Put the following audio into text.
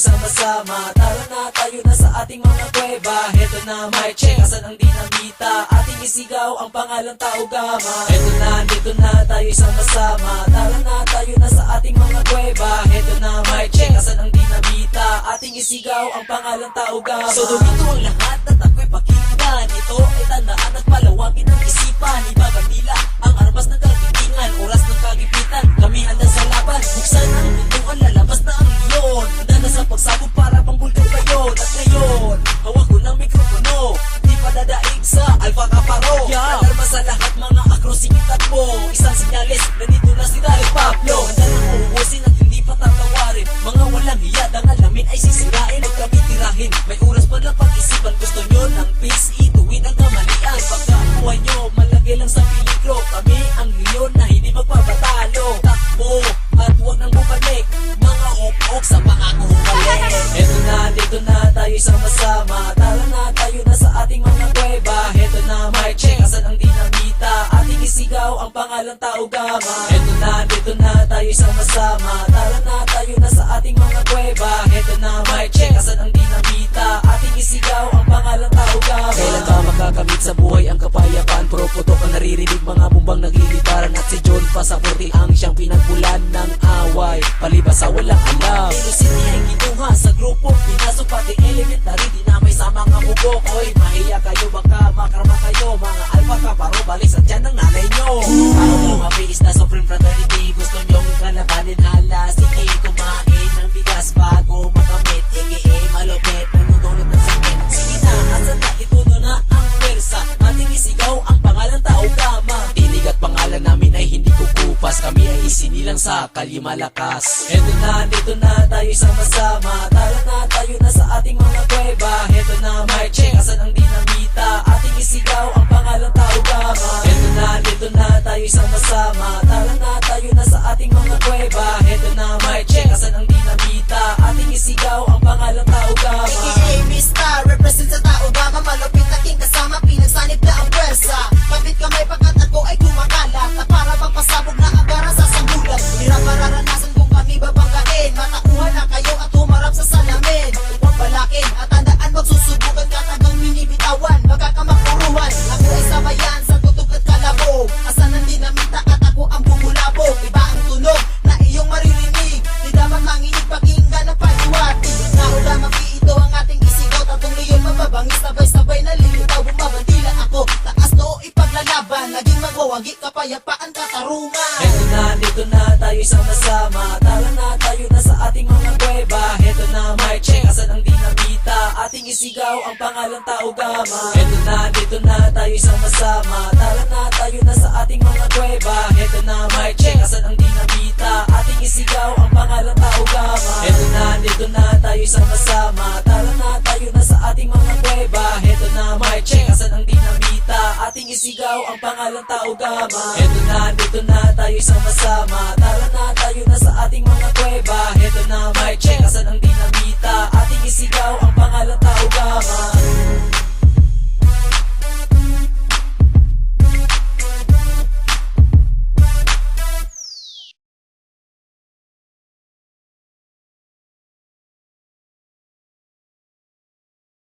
sama-sama. Tara na, tayo na sa ating mga kuweba. Heto na, may check, asan ang dinamita? Ating isigaw ang pangalang Tao Gama. Heto na, dito na, tayo sama-sama. Tara na, tayo na sa ating mga kuweba. Heto na, may check, asan ang dinamita? Ating isigaw ang pangalang Tao Gama. So dumito ang lahat at ako'y pakinggan. Ito ay tandaan at palawagin ang isipan. Ibaban nila ang armas ng kagitingan, oras ng kagipitan. Kami handa sa laban, buksan ang pintuan, lalabas na ang leon. Handa na sa pagsabog para pang bulkan kayo. At ngayon, hawak ko ng mikropono, di pa dadaig sa Alpha Kaparo. Alarma sa lahat mga akro, singitan mo. Isang sinyalis, nandito na si Dale Pablo. Handa na uubusin at hindi pa tatawarin. Mga walang hiya, dangalamin ay sisirain. Huwag kami tirahin, may oras pa lang pag-isipan. Gusto nyo ng peace, ituwid ang kamalian. Pagkakuha nyo, malagay lang sa peligro. Kami ang leon na hindi magpabatalo. Takbo at huwag nang bumalik, mga ok-ok sa pangako balik. Heto na, dito na, tayo sama-sama. Tara na, tayo na sa ating mga kuweba. Heto na, may check, asan ang dinamita? Ating isigaw ang pangalang Tao Gama. Heto na, dito na, tayo sama-sama. Tara na, tayo na sa ating mga kuweba. Heto na, may check, asan ang dinamita? Ating isigaw ang pangalang Tao Gama. Kailan ka makakamit sa buhay ang kapayapaan? Puro putok ang naririnig, mga bumbang naglilitaran. At si John Pasaporte ang siyang pinagbulan ng away, palibas sa walang alam. Velocity ay kinuha sa grupo, pinasok pati elementary, di na may sa mga bubok. Oy, mahiya kayo, baka makarama kayo. Mga Alpha Kaparo, balik sa tiyan ng nanay nyo. Tao Gama is na Supreme Fraternity. Gusto nyong kalabanin, hala, sige, kumain ng bigas bago makamit. Ike, malupit, nanudulot ng sakit. Sige na, asan na, ituno na ang pwersa. Ating isigaw ang pangalang Tao Gama. Tinig at pangalan namin ay hindi kukupas. Kami ay isinilang sa kalye malakas. Heto na, dito na, tayo sama-sama. Tara na, tayo na sa ating mga kuweba. Heto na, may check, asan ang dinamita? Ating isigaw ang pangalang Tao Gama. Heto na, dito na, tayo sama-sama. Tara na, tayo na sa ating mga kuweba. Heto na, may check, asan ang dinamita? Ating isigaw ang pangalang Tao Gama. AKA Mr. Represent sa Tao Gama. Malupit aking kasama, pinagsanib na ang pwersa. Kapit kamay pagkat ako ay kumakalat, na para bang pasabog na agaran sa sambulan. Hirap mararanasan kung kami babanggain. Matakuhan na kayo at humarap sa salamin. Huwag balakin at tandaan, magsusubukan ka tagang minibitawan. Magkakamakuruhan, ako ay sabayan sa tutok at kalabog. Asan ang dinamita at ako ang bumulabog. Iba ang tunog na iyong maririnig, di dapat manginig pakinggan ang paliwanag. Tao Gama, ito ang ating isigaw. Tatong leon mababangis, sabay-sabay nalilitaw. Bumabandila ako, taas noo ipaglalaban. Naging magwawagi, kapayapaan, katarungan. Heto na, dito na, tayo sama-sama. Tara na, tayo na sa ating mga kuweba. Heto na, may check, asan ang dinamita? Ating isigaw ang pangalang Tao Gama. Heto na, dito na, tayo sama-sama. Tara na, tayo na sa ating mga kuweba. Heto na, may check, asan ang dinamita? Ating isigaw ang pangalang Tao Gama. Heto na, dito na, tayo sama-sama. Tara na, tayo na sa ating mga kuweba. Heto na, may check, asan ang dinamita? Ating isigaw ang pangalang Tao Gama. Heto na, dito na, tayo sama-sama. Tara na, tayo na sa ating mga kuweba. Heto na, may check, asan ang dinamita? Ating isigaw ang pangalang Tao Gama.